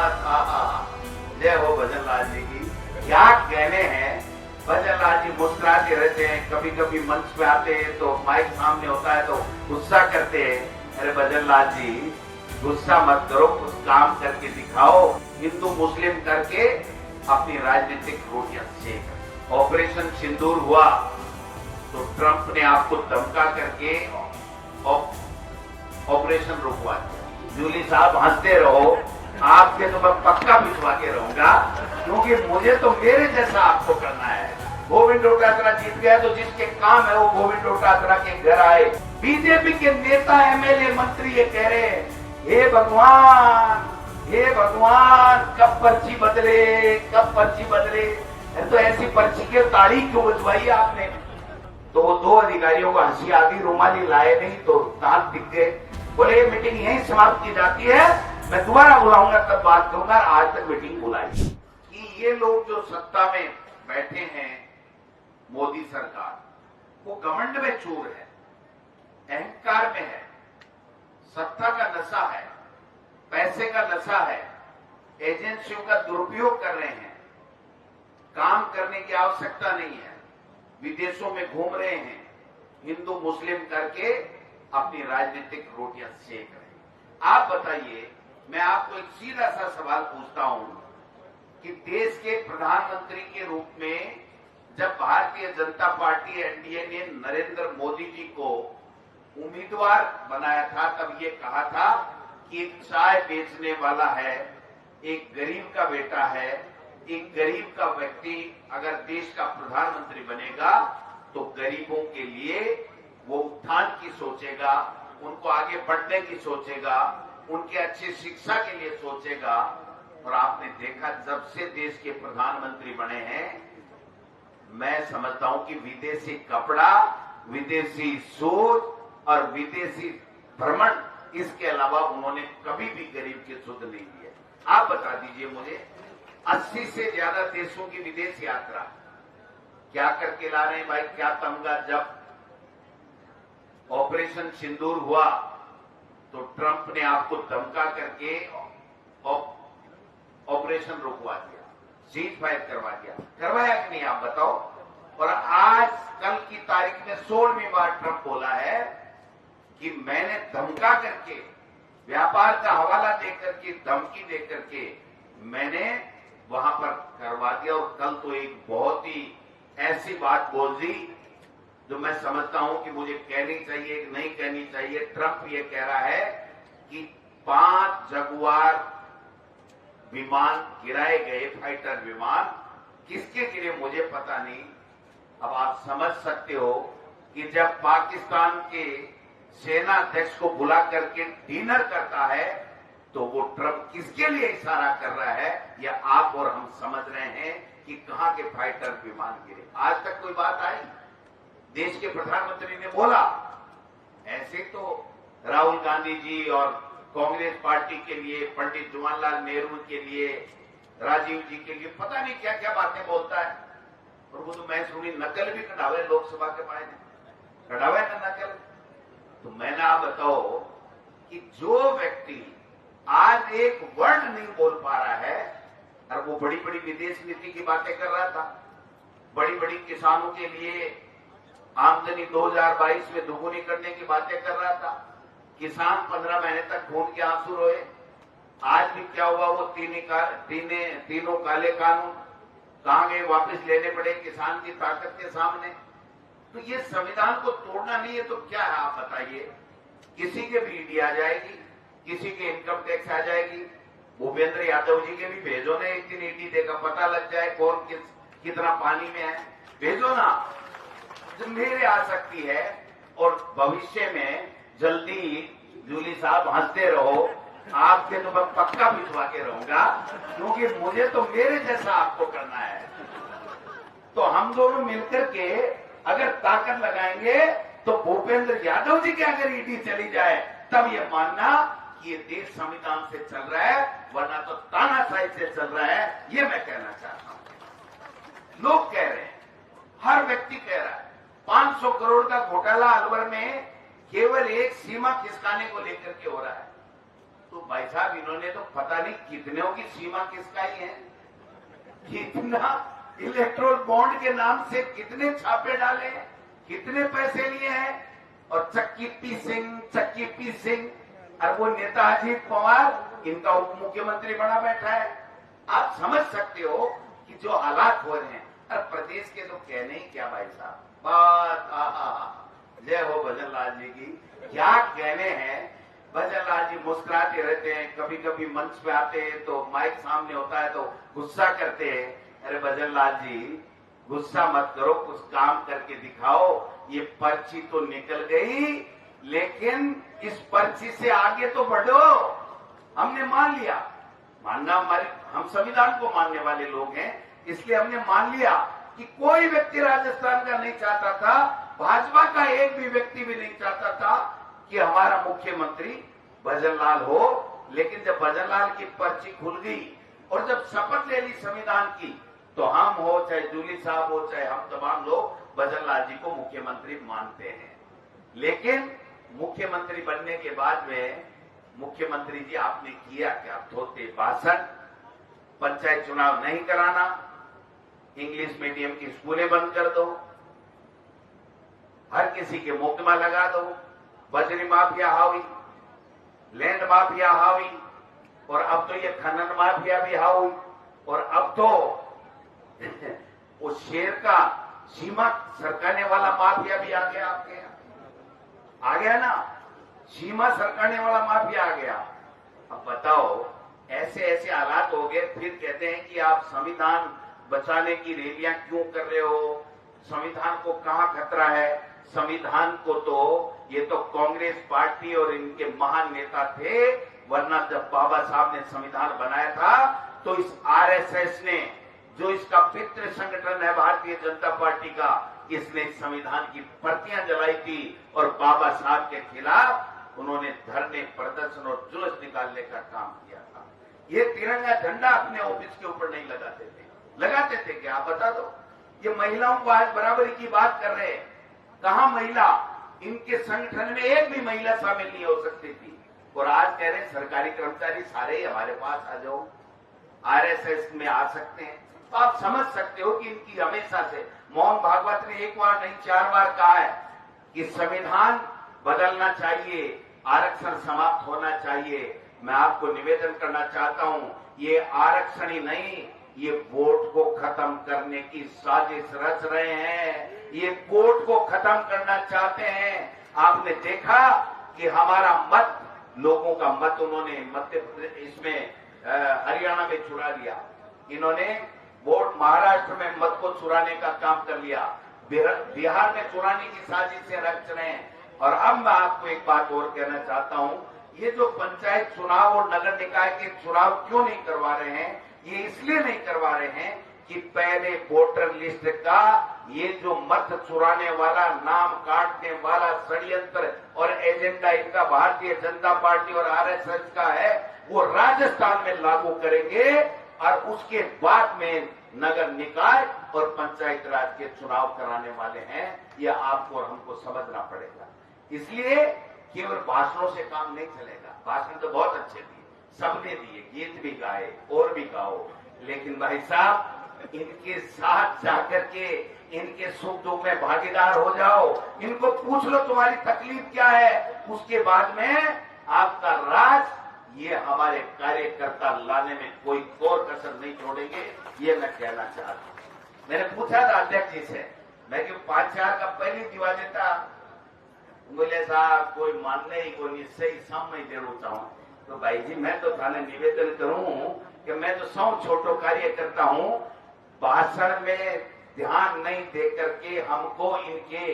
बात। जय हो भजन लाल जी की। क्या कहने हैं, भजन लाल जी मुस्कुराते रहते हैं, कभी कभी मंच पे आते हैं तो माइक सामने होता है तो गुस्सा करते हैं। अरे भजन लाल जी, गुस्सा मत करो, कुछ काम करके दिखाओ। हिंदू मुस्लिम करके अपनी राजनीतिक रोटियां सेक। ऑपरेशन सिंदूर हुआ तो ट्रंप ने आपको धमका करके ऑपरेशन रुकवा दिया। जूली साहब हंसते रहो, आपके तो मैं पक्का भिजवा के रहूंगा, क्योंकि मुझे तो मेरे जैसा आपको करना है। गोविंद डोटासरा जीत गया तो जिसके काम है वो गोविंद डोटासरा के घर आए। बीजेपी के नेता एमएलए मंत्री ये कह रहे हैं, हे भगवान, हे भगवान, कब पर्ची बदले, कब पर्ची बदले। तो ऐसी पर्ची की तारीख क्यों बजवाई आपने? तो वो दो अधिकारियों को हंसी आ गई, रुमाली लाए नहीं तो दांत दिख गए। बोले ये मीटिंग यहीं समाप्त की जाती है, मैं दोबारा बुलाऊंगा तब बात करूंगा। आज तक मीटिंग बुलाई कि ये लोग जो सत्ता में बैठे हैं, मोदी सरकार, वो घमंड में चूर है, अहंकार में है, सत्ता का नशा है, पैसे का नशा है, एजेंसियों का दुरुपयोग कर रहे हैं, काम करने की आवश्यकता नहीं है, विदेशों में घूम रहे हैं, हिंदू मुस्लिम करके अपनी राजनीतिक रोटियां सेक रहे हैं। आप बताइए, मैं आपको एक सीधा सा सवाल पूछता हूं कि देश के प्रधानमंत्री के रूप में जब भारतीय जनता पार्टी एनडीए ने नरेंद्र मोदी जी को उम्मीदवार बनाया था, तब ये कहा था कि एक चाय बेचने वाला है, एक गरीब का बेटा है, एक गरीब का व्यक्ति अगर देश का प्रधानमंत्री बनेगा तो गरीबों के लिए वो उत्थान की सोचेगा, उनको आगे बढ़ने की सोचेगा, उनके अच्छी शिक्षा के लिए सोचेगा। और आपने देखा जब से देश के प्रधानमंत्री बने हैं, मैं समझता हूं कि विदेशी कपड़ा, विदेशी सोच और विदेशी भ्रमण, इसके अलावा उन्होंने कभी भी गरीब के सुध नहीं दिए। आप बता दीजिए मुझे, 80 से ज्यादा देशों की विदेश यात्रा क्या करके ला रहे हैं भाई? क्या तमगा? जब ऑपरेशन सिंदूर हुआ तो ट्रंप ने आपको धमका करके ऑपरेशन रुकवा दिया, सीज फायर करवा दिया। करवाया कि नहीं आप बताओ? और आज कल की तारीख में 16वीं बार ट्रंप बोला है कि मैंने धमका करके, व्यापार का हवाला देकर के, धमकी देकर के मैंने वहां पर करवा दिया। और कल तो एक बहुत ही ऐसी बात बोल दी जो मैं समझता हूं कि मुझे कहनी चाहिए कि नहीं कहनी चाहिए। ट्रंप ये कह रहा है कि 5 जगुआर विमान गिराए गए, फाइटर विमान, किसके गिरे मुझे पता नहीं। अब आप समझ सकते हो कि जब पाकिस्तान के सेना अध्यक्ष को बुला करके डिनर करता है तो वो ट्रंप किसके लिए इशारा कर रहा है, या आप और हम समझ रहे हैं कि कहां के फाइटर विमान गिरे। आज तक कोई बात आई? देश के प्रधानमंत्री ने बोला। ऐसे तो राहुल गांधी जी और कांग्रेस पार्टी के लिए, पंडित जवाहरलाल नेहरू के लिए, राजीव जी के लिए पता नहीं क्या क्या बातें बोलता है। और वो तो मैं सुनी नकल भी कढ़ावे लोकसभा के पाए ने, कढ़ावे ना नकल। तो मैंने आप बताओ कि जो व्यक्ति आज एक वर्ड नहीं बोल पा रहा है, और वो बड़ी बड़ी विदेश नीति की बातें कर रहा था, बड़ी बड़ी किसानों के लिए आमदनी 2022 में दोगुनी करने की बातें कर रहा था, किसान 15 महीने तक खून के आंसू रोए। आज भी क्या हुआ? वो तीनों काले कानून कहां गए? वापस लेने पड़े किसान की ताकत के सामने। तो ये संविधान को तोड़ना नहीं है तो क्या है आप बताइए? किसी के भी ईडी आ जाएगी, किसी के इनकम टैक्स आ जाएगी। भूपेंद्र यादव जी के भी भेजो ना, एक दिन ईडी देगा, पता लग जाए कौन कितना पानी में है। भेजो ना, जो मेरे आ सकती है। और भविष्य में जल्दी, जूली साहब हंसते रहो, आपके तो मैं पक्का भिजवा के रहूंगा, क्योंकि मुझे तो मेरे जैसा आपको करना है। तो हम दोनों मिलकर के अगर ताकत लगाएंगे तो भूपेंद्र यादव जी के अगर ईडी चली जाए तब ये मानना कि ये देश संविधान से चल रहा है, वरना तो तानाशाही से चल रहा है। ये मैं कहना चाहता हूं। लोग कह रहे हैं, हर व्यक्ति कह रहा है, 500 करोड़ का घोटाला अलवर में केवल एक सीमा खिसकाने को लेकर के हो रहा है। तो भाई साहब इन्होंने तो पता नहीं कितनों की सीमा किसका ही है, कितना इलेक्ट्रोल बॉन्ड के नाम से कितने छापे डाले हैं, कितने पैसे लिए हैं, और चक्की पी सिंह और वो नेता अजीत पवार इनका उप मुख्यमंत्री बना बैठा है। आप समझ सकते हो कि जो हालात हो रहे हैं, और प्रदेश के तो कहने ही क्या भाई साहब, बात जय हो भजन लाल जी की, क्या कहने हैं। भजन लाल जी मुस्कुराते रहते हैं, कभी कभी मंच पे आते हैं तो माइक सामने होता है तो गुस्सा करते हैं। अरे भजन लाल जी गुस्सा मत करो, कुछ काम करके दिखाओ। ये पर्ची तो निकल गई, लेकिन इस पर्ची से आगे तो बढ़ो। हमने मान लिया, मानना हमारे, हम संविधान को मानने वाले लोग हैं, इसलिए हमने मान लिया कि कोई व्यक्ति राजस्थान का नहीं चाहता था, भाजपा का एक भी व्यक्ति भी नहीं चाहता था कि हमारा मुख्यमंत्री भजन लाल हो। लेकिन जब भजन लाल की पर्ची खुल गई और जब शपथ ले ली संविधान की, तो हम हो चाहे जूली साहब हो चाहे हम तमाम लोग भजन लाल जी को मुख्यमंत्री मानते हैं। लेकिन मुख्यमंत्री बनने के बाद में मुख्यमंत्री जी आपने किया क्या? धोते भाषण, पंचायत चुनाव नहीं कराना, इंग्लिश मीडियम की स्कूलें बंद कर दो, हर किसी के मुकदमा लगा दो, बजरी माफिया हावी, लैंड माफिया हावी, और अब तो ये खनन माफिया भी हावी, और अब तो वो शेर का सीमा सरकाने वाला माफिया भी आ गया आपके यहाँ, आ गया ना, सीमा सरकाने वाला माफिया आ गया। अब बताओ, ऐसे ऐसे हालात हो गए, फिर कहते हैं कि आप संविधान बचाने की रैलियां क्यों कर रहे हो, संविधान को कहां खतरा है। संविधान को तो ये तो कांग्रेस पार्टी और इनके महान नेता थे, वरना जब बाबा साहब ने संविधान बनाया था तो इस आरएसएस ने, जो इसका पितृ संगठन है भारतीय जनता पार्टी का, इसने संविधान की प्रतियां जलाई थी और बाबा साहब के खिलाफ उन्होंने धरने, प्रदर्शन और जुलूस निकालने का काम किया था। ये तिरंगा झंडा अपने ऑफिस के ऊपर नहीं लगाते थे, लगाते थे क्या? आप बता दो। ये महिलाओं को आज बराबरी की बात कर रहे हैं, कहां महिला, इनके संगठन में एक भी महिला शामिल नहीं हो सकती थी, और आज कह रहे सरकारी कर्मचारी सारे ही हमारे पास आ जाओ, आरएसएस में आ सकते हैं। तो आप समझ सकते हो कि इनकी हमेशा से, मोहन भागवत ने एक बार नहीं 4 बार कहा है कि संविधान बदलना चाहिए, आरक्षण समाप्त होना चाहिए। मैं आपको निवेदन करना चाहता हूं, ये आरक्षण ही नहीं, ये वोट को खत्म करने की साजिश रच रहे हैं, ये वोट को खत्म करना चाहते हैं। आपने देखा कि हमारा मत, लोगों का मत उन्होंने मध्य प्रदेश, इसमें हरियाणा में चुरा लिया, इन्होंने वोट महाराष्ट्र में मत को चुराने का काम कर लिया, बिहार में चुराने की साजिशें रच रहे हैं। और अब मैं आपको एक बात और कहना चाहता हूं, ये जो पंचायत चुनाव और नगर निकाय के चुनाव क्यों नहीं करवा रहे हैं, ये इसलिए नहीं करवा रहे हैं कि पहले वोटर लिस्ट का ये जो मत चुराने वाला, नाम काटने वाला षड्यंत्र और एजेंडा इनका भारतीय जनता पार्टी और आरएसएस का है, वो राजस्थान में लागू करेंगे, और उसके बाद में नगर निकाय और पंचायत राज के चुनाव कराने वाले हैं। यह आपको और हमको समझना पड़ेगा। इसलिए केवल भाषणों से काम नहीं चलेगा। भाषण तो बहुत अच्छे दिए, सबने दिए, गीत भी गाए और भी गाओ, लेकिन भाई साहब इनके साथ जाकर के इनके सुख दुख में भागीदार हो जाओ, इनको पूछ लो तुम्हारी तकलीफ क्या है, उसके बाद में आपका राज, ये हमारे कार्यकर्ता लाने में कोई कोर कसर नहीं छोड़ेंगे, ये मैं कहना चाहता हूं। मैंने पूछा था अध्यक्ष जी से, मैं कि 5-4 का पहली दिवा देता, बोले साहब कोई मानने ही कोई निश्चय समय दे रोता हूं। तो भाई जी मैं तो थाने निवेदन करूं कि मैं तो 100 छोटो कार्यकर्ता हूं, भाषण में ध्यान नहीं दे करके हमको इनके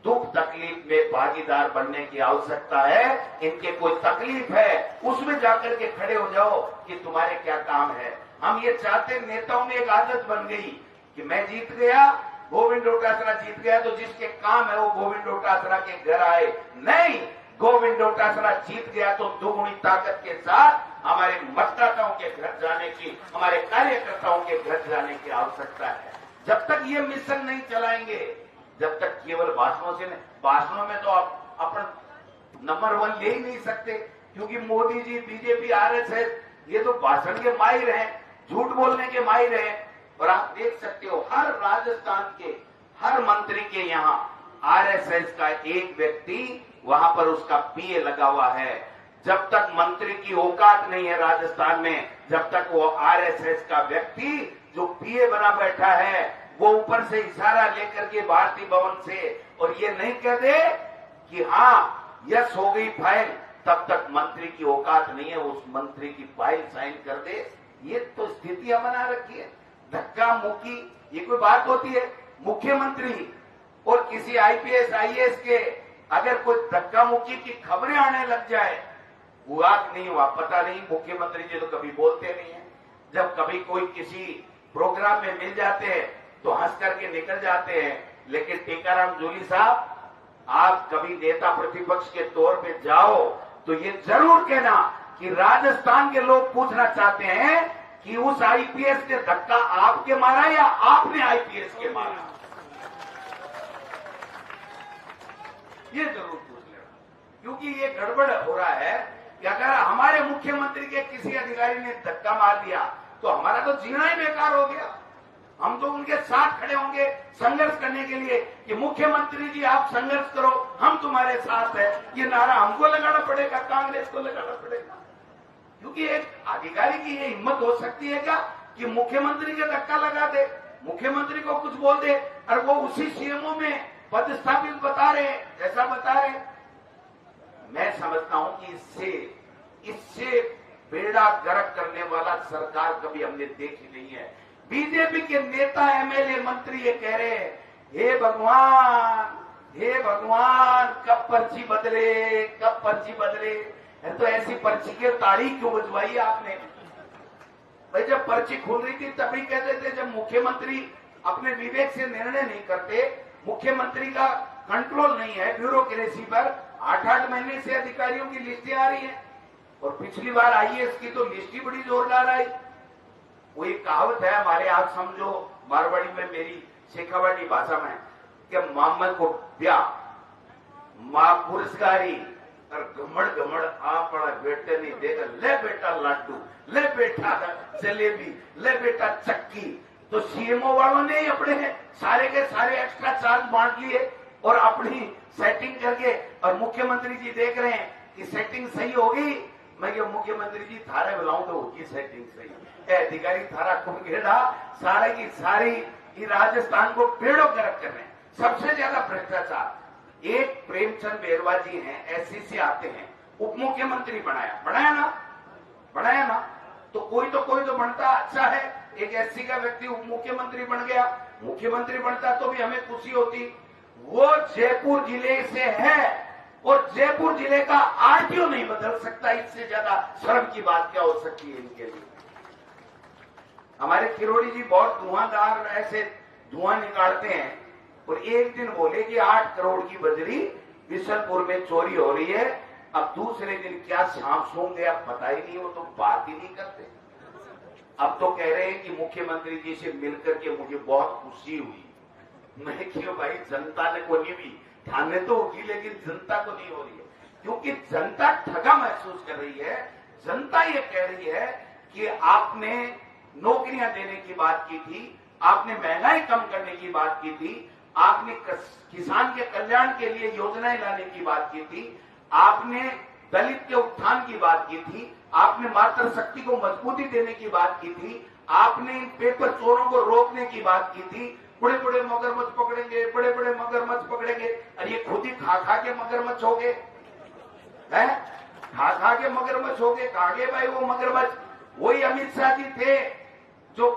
दुख तकलीफ में भागीदार बनने की आवश्यकता है। इनके कोई तकलीफ है उसमें जाकर के खड़े हो जाओ कि तुम्हारे क्या काम है। हम ये चाहते, नेताओं में एक आदत बन गई कि मैं जीत गया, गोविंद डोटासरा जीत गया, तो जिसके काम है वो गोविंद डोटासरा के घर आए। नहीं, गोविंद डोटासरा जीत गया तो दुगुनी ताकत के साथ हमारे मतदाताओं के घर जाने की, हमारे कार्यकर्ताओं के घर जाने की आवश्यकता है। जब तक ये मिशन नहीं चलाएंगे, जब तक केवल भाषणों से नहीं, भाषणों में तो आप अपन नंबर 1 ले ही नहीं सकते। क्योंकि मोदी जी, बीजेपी, आरएसएस ये तो भाषण के माहिर हैं, झूठ बोलने के माहिर हैं। और आप देख सकते हो हर राजस्थान के हर मंत्री के यहाँ आरएसएस का एक व्यक्ति वहां पर उसका पीए लगा हुआ है। जब तक मंत्री की औकात नहीं है राजस्थान में, जब तक वो आरएसएस का व्यक्ति जो पीए बना बैठा है वो ऊपर से इशारा लेकर के भारतीय भवन से और ये नहीं कह दे कि हाँ यस हो गई फाइल, तब तक मंत्री की औकात नहीं है उस मंत्री की फाइल साइन कर दे। ये तो स्थितियां बना रखी है। धक्का मुक्की ये कोई बात होती है? मुख्यमंत्री और किसी आईपीएस आईएएस के अगर कोई धक्का मुक्की की खबरें आने लग जाए, हुआ कि नहीं हुआ पता नहीं, मुख्यमंत्री जी तो कभी बोलते नहीं है। जब कभी कोई किसी प्रोग्राम में मिल जाते हैं तो हंस करके निकल जाते हैं। लेकिन टीकाराम जूली साहब, आप कभी नेता प्रतिपक्ष के तौर पे जाओ तो ये जरूर कहना कि राजस्थान के लोग पूछना चाहते हैं कि उस आईपीएस ने धक्का आपके मारा या आपने आईपीएस के मारा। ये जरूर पूछ लेना, क्योंकि ये गड़बड़ हो रहा है कि अगर हमारे मुख्यमंत्री के किसी अधिकारी ने धक्का मार दिया तो हमारा तो जीना ही बेकार हो गया। हम तो उनके साथ खड़े होंगे संघर्ष करने के लिए कि मुख्यमंत्री जी आप संघर्ष करो, हम तुम्हारे साथ है। ये नारा हमको लगाना पड़ेगा, कांग्रेस को लगाना पड़ेगा। क्योंकि एक अधिकारी की ये हिम्मत हो सकती है क्या कि मुख्यमंत्री के धक्का लगा दे, मुख्यमंत्री को कुछ बोल दे और वो उसी सीएमओ में पदस्थापित बता रहे, ऐसा बता रहे। मैं समझता हूं कि इससे बेड़ा गर्क करने वाला सरकार कभी हमने देखी नहीं है। बीजेपी के नेता, एमएलए, मंत्री ये कह रहे हैं, हे भगवान कब पर्ची बदले, कब पर्ची बदले। तो ऐसी पर्ची की तारीख क्यों बजवाई आपने? भाई जब पर्ची खुल रही थी तभी कहते थे, जब मुख्यमंत्री अपने विवेक से निर्णय नहीं करते, मुख्यमंत्री का कंट्रोल नहीं है ब्यूरोक्रेसी पर, 8-8 महीने से अधिकारियों की लिस्टें आ रही है। और पिछली बार आईएएस की तो लिस्ट ही बड़ी जोरदार आई। वो एक कहावत है हमारे, आप समझो मारवाड़ी में, मेरी शेखावाड़ी भाषा में, कि मोहम्मद को ब्याह मां पुरस्कारी और घमड़ घमड़ आ पड़ा बेटे नहीं देगा, ले बेटा लड्डू, ले बेटा जलेबी, ले बेटा चक्की। तो सीएमओ वालों ने अपने सारे के सारे एक्स्ट्रा चार्ज बांट लिए और अपनी सेटिंग करके, और मुख्यमंत्री जी देख रहे हैं कि सेटिंग सही होगी। मैं ये मुख्यमंत्री जी थारे बुलाऊं तो होगी सेटिंग सही, अधिकारी थारा कुमखेड़ा सारे की सारी राजस्थान को पेड़ों गर्क कर रहे हैं। सबसे ज्यादा भ्रष्टाचार एक प्रेमचंद बेरवा जी हैं, एससी से आते हैं, उप मुख्यमंत्री बनाया ना। तो कोई तो बनता अच्छा है। एक एससी का व्यक्ति उप मुख्यमंत्री बन गया, मुख्यमंत्री बनता तो भी हमें खुशी होती। वो जयपुर जिले से है और जयपुर जिले का आरटीओ नहीं बदल सकता। इससे ज्यादा शर्म की बात क्या हो सकती है इनके लिए? हमारे किरोड़ी जी बहुत धुआंधार ऐसे धुआं निकालते हैं और एक दिन बोले कि 8 करोड़ की बजरी बिशनपुर में चोरी हो रही है। अब दूसरे दिन क्या शाम सूंघ गया पता ही नहीं, वो तो बात ही नहीं करते। अब तो कह रहे हैं कि मुख्यमंत्री जी से मिलकर के मुझे बहुत खुशी हुई। मैं क्यों भाई, जनता ने को नहीं भी ठाने तो होगी लेकिन जनता को नहीं हो रही है, क्योंकि जनता ठगा महसूस कर रही है। जनता ये कह रही है कि आपने नौकरियां देने की बात की थी, आपने महंगाई कम करने की बात की थी, आपने किसान के कल्याण के लिए योजनाएं लाने की बात की थी, आपने दलित के उत्थान की बात की थी, आपने मातृशक्ति को मजबूती देने की बात की थी, आपने इन पेपर चोरों को रोकने की बात की थी। बड़े बड़े मगरमच्छ पकड़ेंगे, बड़े बड़े मगरमच्छ पकड़ेंगे, और ये खुद ही खा के मगरमच्छ हो गए हैं, खा के मगरमच्छ हो गए। कहा गए भाई वो मगरमच्छ? वही अमित शाह जी थे जो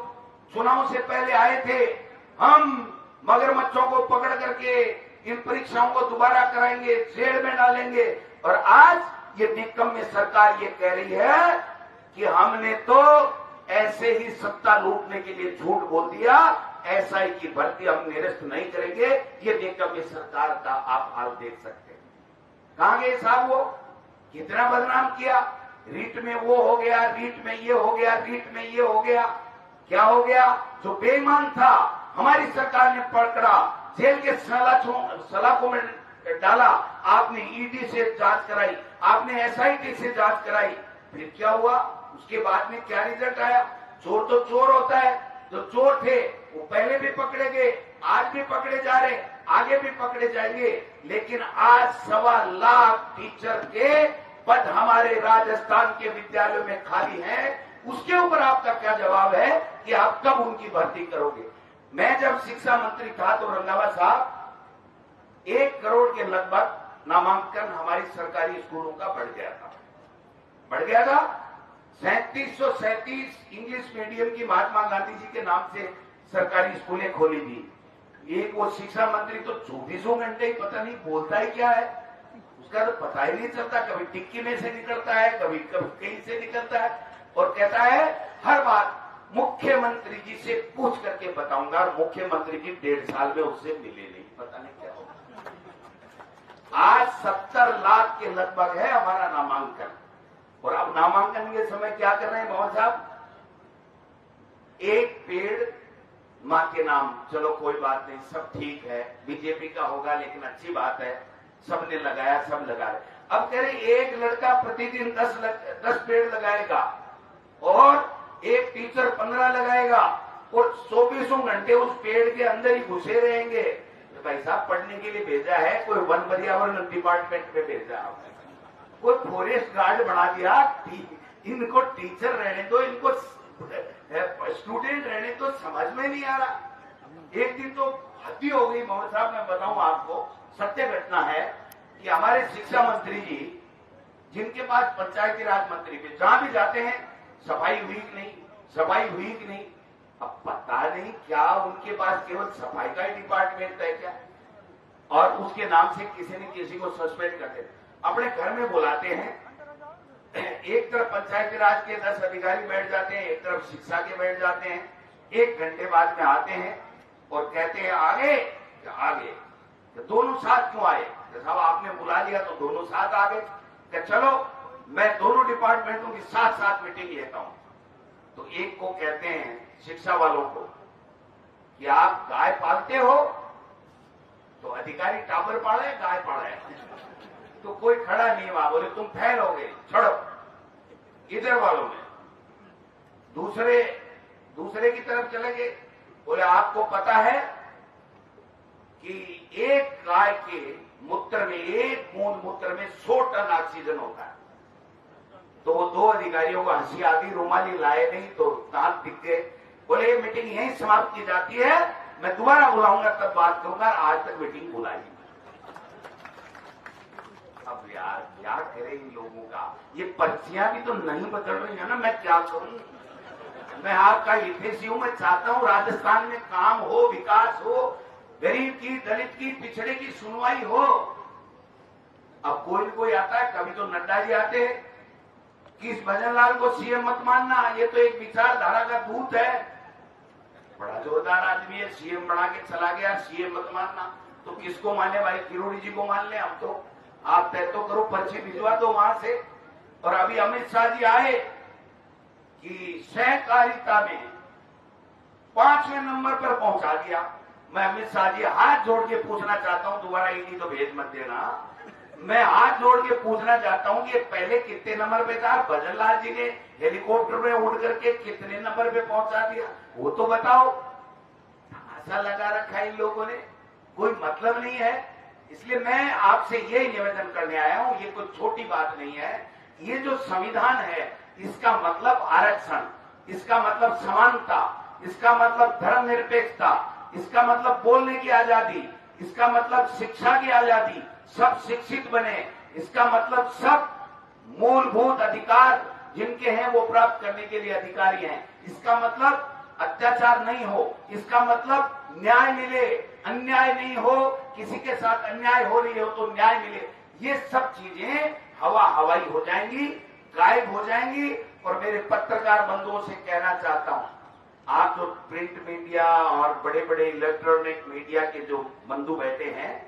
चुनाव से पहले आए थे, हम मगरमच्छों को पकड़ करके इन परीक्षाओं को दोबारा कराएंगे, जेल में डालेंगे। और आज ये निकम्मे सरकार ये कह रही है कि हमने तो ऐसे ही सत्ता लूटने के लिए झूठ बोल दिया, एसआई की भर्ती हम निरस्त नहीं करेंगे। ये निकम्मे सरकार का आप हाल देख सकते हैं। कहां गए साहब? वो कितना बदनाम किया, रीट में वो हो गया, रीट में ये हो गया, रीट में ये हो गया। क्या हो गया? जो बेईमान था हमारी सरकार ने पकड़ा, जेल के सलाखों में डाला, आपने ईडी से जांच कराई, आपने एसआईटी से जांच कराई, फिर क्या हुआ? उसके बाद में क्या रिजल्ट आया? चोर तो चोर होता है, जो चोर थे वो पहले भी पकड़े गए, आज भी पकड़े जा रहे, आगे भी पकड़े जाएंगे। लेकिन आज 1.25 लाख टीचर के पद हमारे राजस्थान के विद्यालयों में खाली हैं। उसके ऊपर आपका क्या जवाब है कि आप कब उनकी भर्ती करोगे? मैं जब शिक्षा मंत्री था तो रंधावा साहब 1 करोड़ के लगभग नामांकन हमारी सरकारी स्कूलों का बढ़ गया था। 3737 इंग्लिश मीडियम की महात्मा गांधी जी के नाम से सरकारी स्कूलें खोली थी। एक वो शिक्षा मंत्री तो 24 घंटे ही पता नहीं बोलता ही क्या है, उसका तो पता ही नहीं चलता, कभी टिक्की में से निकलता है, कभी कहीं से निकलता है, और कहता है हर बात मुख्यमंत्री जी से पूछ करके बताऊंगा। मुख्यमंत्री जी 1.5 साल में उससे मिले नहीं, पता नहीं क्या होगा। आज 70 लाख के लगभग है हमारा नामांकन, और अब नामांकन के समय क्या कर रहे हैं मोहन साहब? एक पेड़ मां के नाम, चलो कोई बात नहीं, सब ठीक है, बीजेपी का होगा लेकिन अच्छी बात है, सबने लगाया, सब लगा रहे। अब कह रहे एक लड़का प्रतिदिन 10 पेड़ लगाएगा और एक टीचर 15 लगाएगा और 24 घंटे उस पेड़ के अंदर ही घुसे रहेंगे। तो भाई साहब पढ़ने के लिए भेजा है, कोई वन पर्यावरण डिपार्टमेंट में भेजा, कोई फॉरेस्ट गार्ड बना दिया, इनको टीचर रहने दो, इनको स्टूडेंट रहने तो समझ में नहीं आ रहा। एक दिन तो हत्या हो गई मोहन साहब, मैं बताऊं आपको, सत्य घटना है कि हमारे शिक्षा मंत्री जी, जिनके पास पंचायती राज मंत्री भी, जहां भी जाते हैं सफाई हुई कि नहीं, अब पता नहीं क्या उनके पास केवल सफाई का ही डिपार्टमेंट है क्या, और उसके नाम से किसी न किसी को सस्पेंड करते, अपने घर में बुलाते हैं। एक तरफ पंचायती राज के 10 अधिकारी बैठ जाते हैं, एक तरफ शिक्षा के बैठ जाते हैं। 1 घंटे बाद में आते हैं और कहते हैं आगे तो दोनों साथ क्यों आए? साहब आपने बुला लिया तो दोनों साथ आ गए। कि चलो मैं दोनों डिपार्टमेंटों की साथ मीटिंग लेता हूं। तो एक को कहते हैं शिक्षा वालों को कि आप गाय पालते हो, तो अधिकारी टाबर पाले, गाय पाले, तो कोई खड़ा नहीं हुआ, बोले तुम फेल हो गए, छोड़ो। इधर वालों ने दूसरे की तरफ चले गए, बोले आपको पता है कि एक गाय के मूत्र में, एक बूंद मूत्र में 100 टन ऑक्सीजन होता है। तो वो 2 अधिकारियों को हंसी आती, रुमाली लाए नहीं तो दांत दिख गए। बोले ये मीटिंग यहीं समाप्त की जाती है, मैं दोबारा बुलाऊंगा तब बात करूंगा, आज तक मीटिंग बुलाई। अब यार क्या करें इन लोगों का, ये पर्चियां भी तो नहीं बदल रही है ना, मैं क्या करूं? मैं आपका हितैषी हूं, मैं चाहता हूं राजस्थान में काम हो, विकास हो, गरीब की, दलित की, पिछड़े की सुनवाई हो। अब कोई आता है, कभी तो नड्डा जी आते हैं कि इस भजनलाल को सीएम मत मानना, ये तो एक विचारधारा का दूत है, बड़ा जोरदार आदमी है, सीएम बना के चला गया, सीएम मत मानना। तो किसको माने भाई? किरोड़ी जी को मान ले। अब तो आप तय तो करो, पर्ची भिजवा दो वहां से। और अभी अमित शाह जी आए कि सहकारिता में 5वें नंबर पर पहुंचा दिया। मैं अमित शाह जी हाथ जोड़ के पूछना चाहता हूं, दोबारा ईडी तो भेज मत देना, मैं हाथ जोड़ के पूछना चाहता हूं कि पहले कितने नंबर पे था? भजनलाल जी ने हेलीकॉप्टर में उड़ करके कितने नंबर पे पहुंचा दिया, वो तो बताओ। तमाशा लगा रखा है इन लोगों ने, कोई मतलब नहीं है। इसलिए मैं आपसे यही निवेदन करने आया हूं, ये कोई छोटी बात नहीं है। ये जो संविधान है, इसका मतलब आरक्षण, इसका मतलब समानता, इसका मतलब धर्मनिरपेक्षता, इसका मतलब बोलने की आजादी, इसका मतलब शिक्षा की आजादी, सब शिक्षित बने, इसका मतलब सब मूलभूत अधिकार जिनके हैं वो प्राप्त करने के लिए अधिकारी हैं, इसका मतलब अत्याचार नहीं हो, इसका मतलब न्याय मिले, अन्याय नहीं हो, किसी के साथ अन्याय हो रही हो तो न्याय मिले। ये सब चीजें हवाई हो जाएंगी, गायब हो जाएंगी। और मेरे पत्रकार बंधुओं से कहना चाहता हूं, आप जो प्रिंट मीडिया और बड़े बड़े इलेक्ट्रॉनिक मीडिया के जो बंधु बैठे हैं,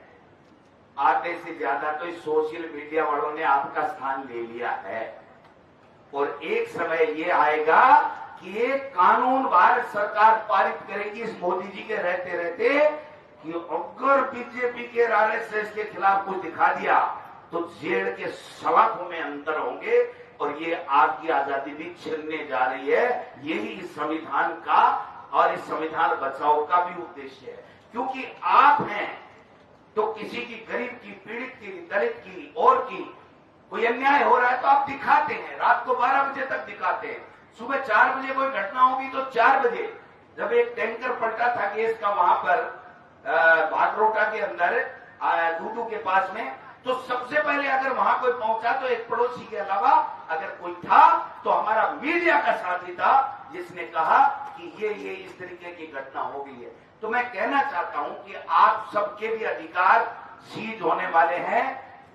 आधे से ज्यादा तो इस सोशल मीडिया वालों ने आपका स्थान ले लिया है। और एक समय ये आएगा कि ये कानून भारत सरकार पारित करेगी इस मोदी जी के रहते कि अगर बीजेपी के आरएसएस के खिलाफ कुछ दिखा दिया तो जेड़ के सलाखों में अंतर होंगे और ये आपकी आजादी भी छिनने जा रही है। यही इस संविधान का और इस संविधान बचाओ का भी उद्देश्य है, क्योंकि आप हैं तो किसी की गरीब की, पीड़ित की, दलित की और की कोई अन्याय हो रहा है तो आप दिखाते हैं, रात को 12 बजे तक दिखाते हैं। सुबह 4 बजे कोई घटना होगी तो 4 बजे जब एक टैंकर पलटा था गैस का वहां पर भाटरोटा के अंदर दूदू के पास में, तो सबसे पहले अगर वहां कोई पहुंचा तो एक पड़ोसी के अलावा अगर कोई था तो हमारा मीडिया का साथी था जिसने कहा कि ये इस तरीके की घटना हो गई है। तो मैं कहना चाहता हूं कि आप सबके भी अधिकार सीज होने वाले हैं।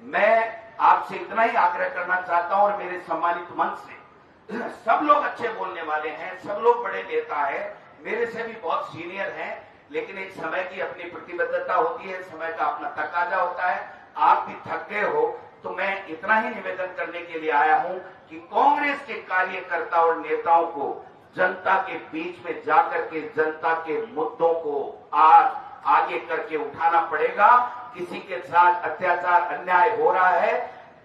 मैं आपसे इतना ही आग्रह करना चाहता हूं और मेरे सम्मानित मंच से सब लोग अच्छे बोलने वाले हैं, सब लोग बड़े नेता हैं, मेरे से भी बहुत सीनियर हैं, लेकिन एक समय की अपनी प्रतिबद्धता होती है, समय का अपना तकाजा होता है। आप भी थक गए हो तो मैं इतना ही निवेदन करने के लिए आया हूं कि कांग्रेस के कार्यकर्ता और नेताओं को जनता के बीच में जाकर के जनता के मुद्दों को आज आगे करके उठाना पड़ेगा। किसी के साथ अत्याचार अन्याय हो रहा है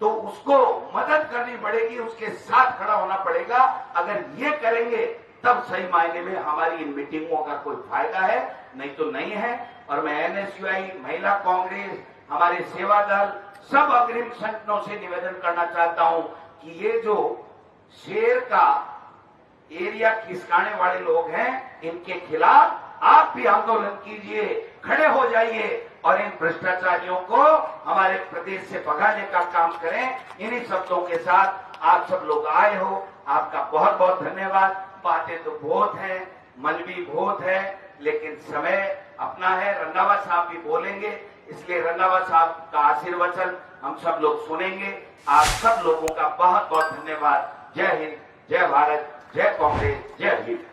तो उसको मदद करनी पड़ेगी, उसके साथ खड़ा होना पड़ेगा। अगर ये करेंगे तब सही मायने में हमारी इन मीटिंगों का कोई फायदा है, नहीं तो नहीं है। और मैं एनएसयूआई, महिला कांग्रेस, हमारे सेवा दल, सब अग्रिम संगठनों से निवेदन करना चाहता हूं कि ये जो शेर का एरिया खिसकाने वाले लोग हैं, इनके खिलाफ आप भी आंदोलन कीजिए, खड़े हो जाइए और इन भ्रष्टाचारियों को हमारे प्रदेश से भगाने का काम करें। इन्हीं शब्दों के साथ आप सब लोग आए हो, आपका बहुत बहुत धन्यवाद। बातें तो बहुत हैं, मन भी बहुत है, लेकिन समय अपना है। रंधावा साहब भी बोलेंगे, इसलिए रंधावा साहब का आशीर्वचन हम सब लोग सुनेंगे। आप सब लोगों का बहुत बहुत धन्यवाद। जय हिंद, जय भारत, जय कांग्रेस, जय हिंद।